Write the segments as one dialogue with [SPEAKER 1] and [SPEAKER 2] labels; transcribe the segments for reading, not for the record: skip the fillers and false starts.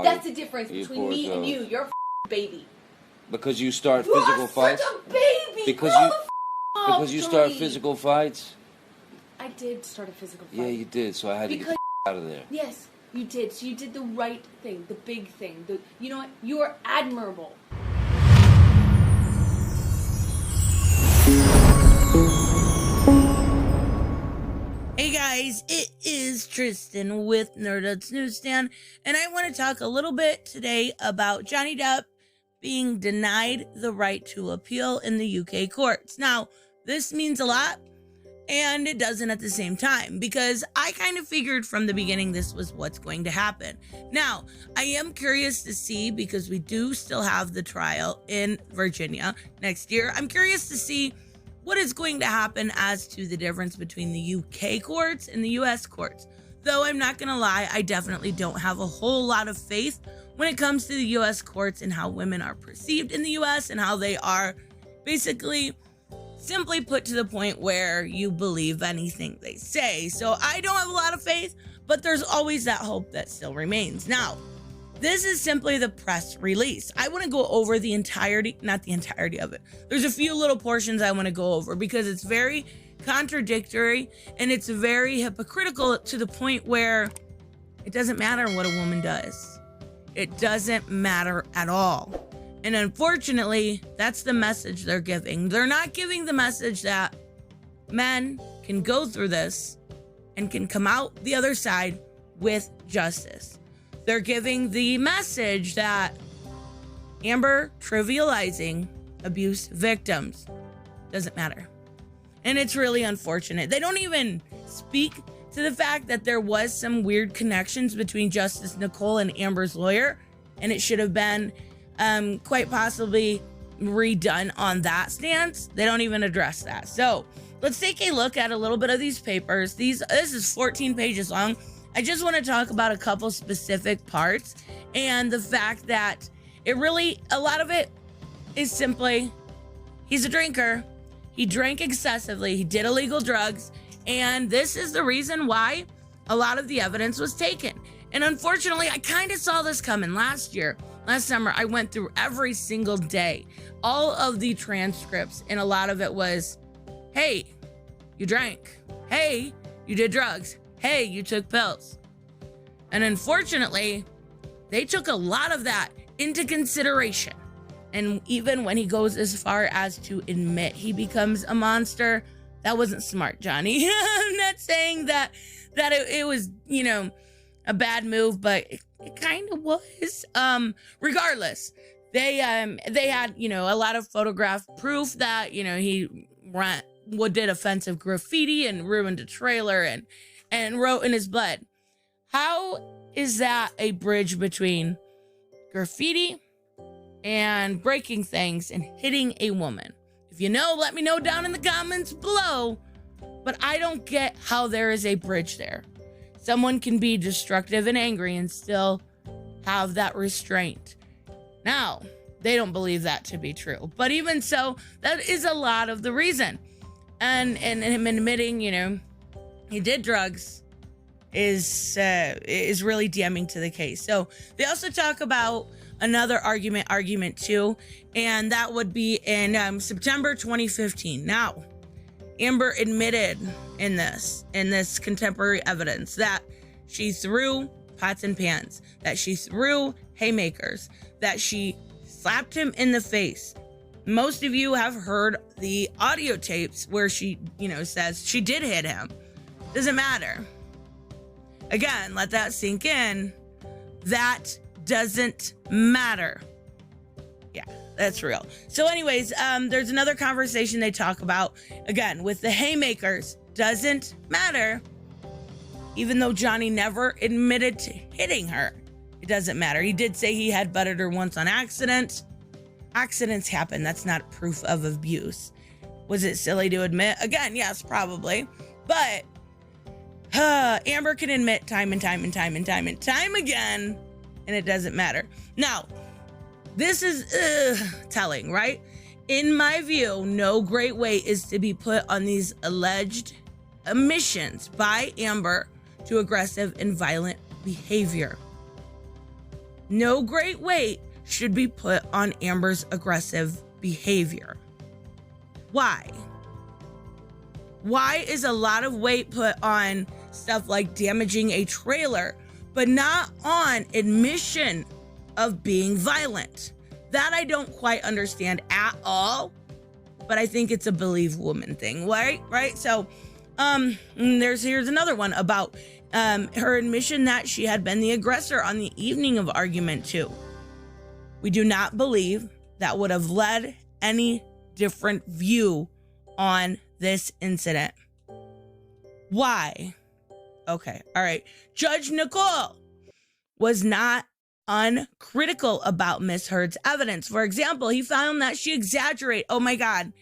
[SPEAKER 1] That's the difference between me and you. You're a baby.
[SPEAKER 2] Because you start physical fights?
[SPEAKER 1] You're such a baby!
[SPEAKER 2] Because you start physical fights?
[SPEAKER 1] I did start a physical fight.
[SPEAKER 2] Yeah, you did, so I had to get out of there.
[SPEAKER 1] Yes, you did. So you did the right thing, the big thing. You know what? You are admirable.
[SPEAKER 3] Hey guys, it is Tristan with Nerdut's Newsstand, and I want to talk a little bit today about Johnny Depp being denied the right to appeal in the UK courts. Now, this means a lot, and it doesn't at the same time, because I kind of figured from the beginning this was what's going to happen. Now, I am curious to see, because we do still have the trial in Virginia next year, I'm curious to see what is going to happen as to the difference between the UK courts and the US courts. Though I'm not going to lie, I definitely don't have a whole lot of faith when it comes to the US courts and how women are perceived in the US and how they are basically simply put to the point where you believe anything they say. So I don't have a lot of faith, but there's always that hope that still remains. Now, this is simply the press release. I want to go over the entirety, not the entirety of it. There's a few little portions I want to go over because it's very contradictory and it's very hypocritical to the point where it doesn't matter what a woman does. It doesn't matter at all. And unfortunately, that's the message they're giving. They're not giving the message that men can go through this and can come out the other side with justice. They're giving the message that Amber trivializing abuse victims doesn't matter. And it's really unfortunate. They don't even speak to the fact that there was some weird connections between Justice Niccol and Amber's lawyer, and it should have been quite possibly redone on that stance. They don't even address that. So let's take a look at a little bit of these papers. This is 14 pages long. I just want to talk about a couple specific parts and the fact that a lot of it is simply, he's a drinker. He drank excessively. He did illegal drugs. And this is the reason why a lot of the evidence was taken. And unfortunately, I kind of saw this coming last summer. I went through every single day, all of the transcripts, and a lot of it was, hey, you drank. Hey, you did drugs. Hey, you took pills. And unfortunately, they took a lot of that into consideration. And even when he goes as far as to admit he becomes a monster, that wasn't smart, Johnny. I'm not saying that it was, a bad move, but it kind of was. Regardless, they had, a lot of photograph proof that, he did offensive graffiti and ruined a trailer and wrote in his blood. How is that a bridge between graffiti and breaking things and hitting a woman? If you know, let me know down in the comments below. But I don't get how there is a bridge there. Someone can be destructive and angry and still have that restraint. Now, they don't believe that to be true. But even so, that is a lot of the reason. And him admitting, he did drugs is really damning to the case. So they also talk about another argument too, and that would be in September 2015. Now, Amber admitted in this contemporary evidence that she threw pots and pans, that she threw haymakers, that she slapped him in the face. Most of you have heard the audio tapes where she, says she did hit him. Doesn't matter. Again, let that sink in. That doesn't matter. Yeah, that's real. So anyways, there's another conversation they talk about, again, with the haymakers. Doesn't matter. Even though Johnny never admitted to hitting her, it doesn't matter. He did say he had butted her once on accident. Accidents happen. That's not proof of abuse. Was it silly to admit? Again, yes, probably. But Amber can admit time and time again, and it doesn't matter. Now, this is telling, right? In my view, no great way is to be put on these alleged admissions by Amber to aggressive and violent behavior. no great weight should be put on Amber's aggressive behavior. Why? Why is a lot of weight put on stuff like damaging a trailer, but not on admission of being violent? That I don't quite understand at all, but I think it's a believe woman thing, right? So, here's another one about her admission that she had been the aggressor on the evening of argument 2. We do not believe that would have led any different view on this incident. Why? Okay, all right. Judge Niccol was not uncritical about Miss Heard's evidence. For example, he found that she exaggerated. Oh my God.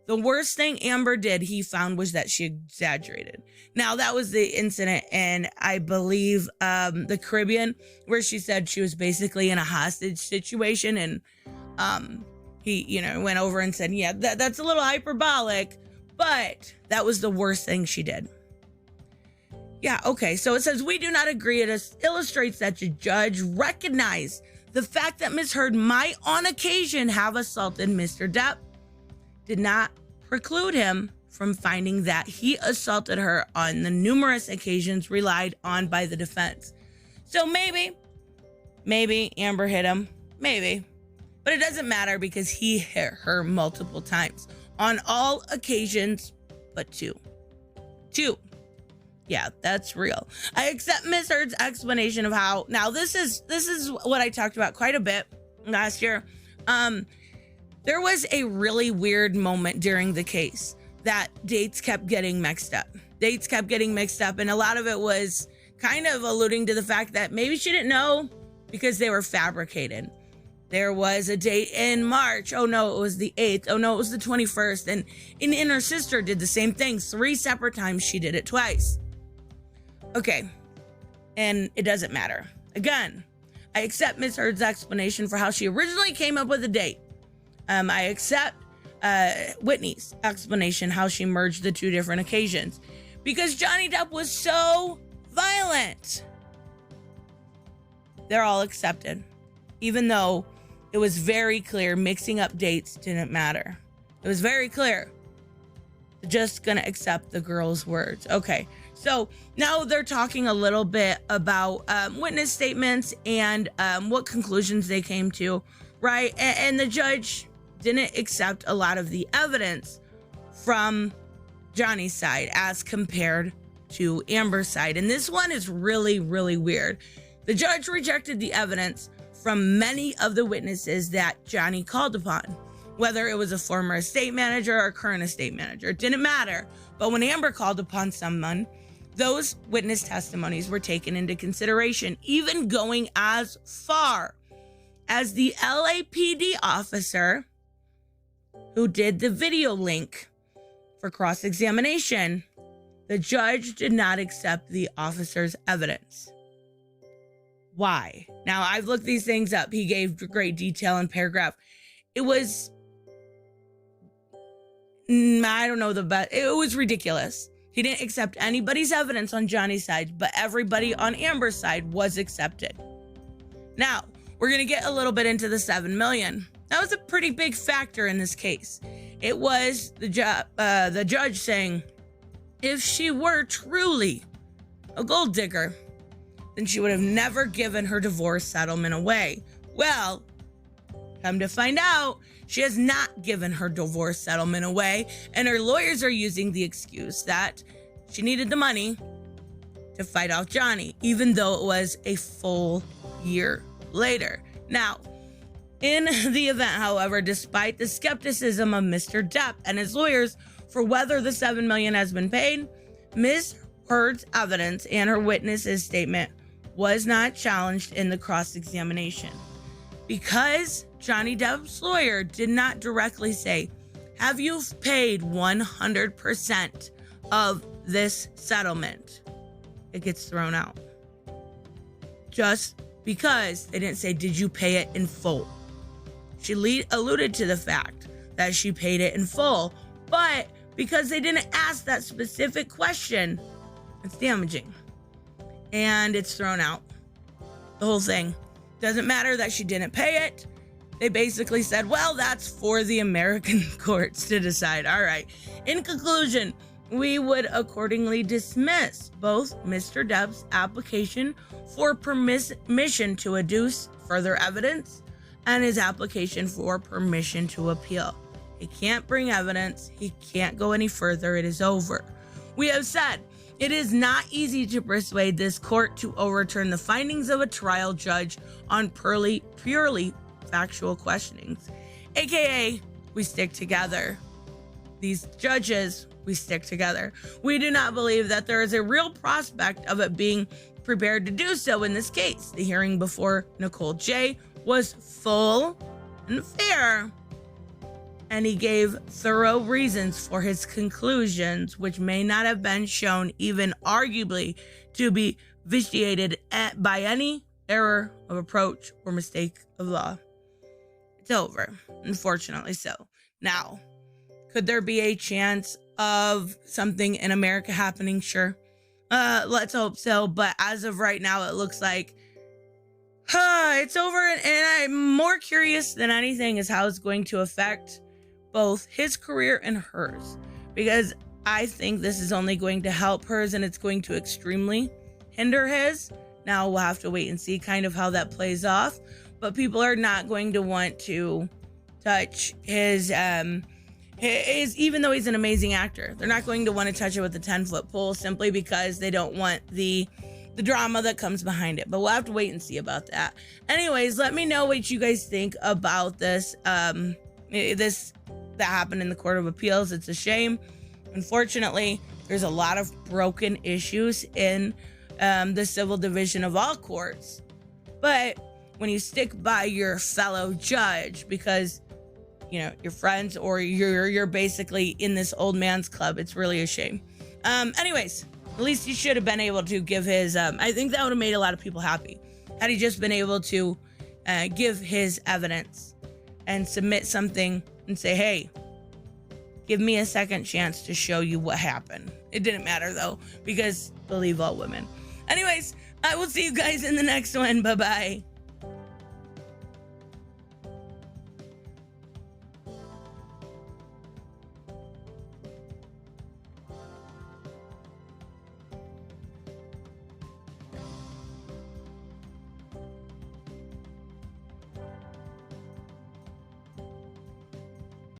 [SPEAKER 3] The worst thing Amber did, he found, was that she exaggerated. Now, that was the incident in, I believe, the Caribbean, where she said she was basically in a hostage situation. And he, went over and said, yeah, that's a little hyperbolic, but that was the worst thing she did. Yeah, okay. So it says, we do not agree. It illustrates that the judge recognized the fact that Miss Heard might on occasion have assaulted Mr. Depp did not preclude him from finding that he assaulted her on the numerous occasions relied on by the defense. So maybe Amber hit him, maybe, but it doesn't matter because he hit her multiple times on all occasions but two. Yeah, that's real. I accept Miss Heard's explanation of how. Now, this is what I talked about quite a bit last year. There was a really weird moment during the case that dates kept getting mixed up. And a lot of it was kind of alluding to the fact that maybe she didn't know because they were fabricated. There was a date in March. Oh no, it was the 8th. Oh no, it was the 21st. And her sister did the same thing 3 separate times. She did it twice. Okay, and it doesn't matter. Again, I accept Miss Heard's explanation for how she originally came up with the date. I accept Whitney's explanation how she merged the 2 different occasions because Johnny Depp was so violent. They're all accepted, even though it was very clear mixing up dates didn't matter. It was very clear. They're just gonna accept the girl's words. Okay, so now they're talking a little bit about witness statements and what conclusions they came to, right? And the judge didn't accept a lot of the evidence from Johnny's side as compared to Amber's side. And this one is really, really weird. The judge rejected the evidence from many of the witnesses that Johnny called upon, whether it was a former estate manager or current estate manager. It didn't matter. But when Amber called upon someone, those witness testimonies were taken into consideration, even going as far as the LAPD officer who did the video link for cross-examination. The judge did not accept the officer's evidence. Why? Now, I've looked these things up. He gave great detail in paragraph. It was, I don't know the best. It was ridiculous. He didn't accept anybody's evidence on Johnny's side, but everybody on Amber's side was accepted. Now, we're going to get a little bit into the $7 million. That was a pretty big factor in this case. It was the judge saying, if she were truly a gold digger, then she would have never given her divorce settlement away. Well, come to find out, she has not given her divorce settlement away, and her lawyers are using the excuse that she needed the money to fight off Johnny, even though it was a full year later. Now, in the event, however, despite the skepticism of Mr. Depp and his lawyers for whether the $7 million has been paid, Ms. Heard's evidence and her witness's statement was not challenged in the cross-examination. Because Johnny Depp's lawyer did not directly say, have you paid 100% of this settlement? It gets thrown out. Just because they didn't say, did you pay it in full? She alluded to the fact that she paid it in full, but because they didn't ask that specific question, it's damaging. And it's thrown out. The whole thing. Doesn't matter that she didn't pay it. They basically said, well, that's for the American courts to decide. All right. In conclusion, we would accordingly dismiss both Mr. Depp's application for permission to adduce further evidence and his application for permission to appeal. He can't bring evidence. He can't go any further. It is over. We have said it is not easy to persuade this court to overturn the findings of a trial judge on purely factual questionings, aka we stick together. These judges, we stick together. We do not believe that there is a real prospect of it being prepared to do so in this case. The hearing before Niccol J was full and fair, and he gave thorough reasons for his conclusions, which may not have been shown, even arguably, to be vitiated by any error of approach or mistake of law. It's over, unfortunately so. Now, could there be a chance of something in America happening? Sure. Let's hope so. But as of right now, it looks like it's over. And I'm more curious than anything is how it's going to affect both his career and hers. Because I think this is only going to help hers, and it's going to extremely hinder his. Now we'll have to wait and see kind of how that plays off. But people are not going to want to touch his, even though he's an amazing actor, they're not going to want to touch it with a 10-foot pole simply because they don't want the drama that comes behind it. But we'll have to wait and see about that. Anyways, let me know what you guys think about this. This that happened in the Court of Appeals. It's a shame. Unfortunately, there's a lot of broken issues in the civil division of all courts. But when you stick by your fellow judge because, you know, you're friends or you're basically in this old man's club, it's really a shame. Anyways, at least he should have been able to give his, I think that would have made a lot of people happy. Had he just been able to give his evidence and submit something and say, hey, give me a second chance to show you what happened. It didn't matter though, because believe all women. Anyways, I will see you guys in the next one. Bye-bye.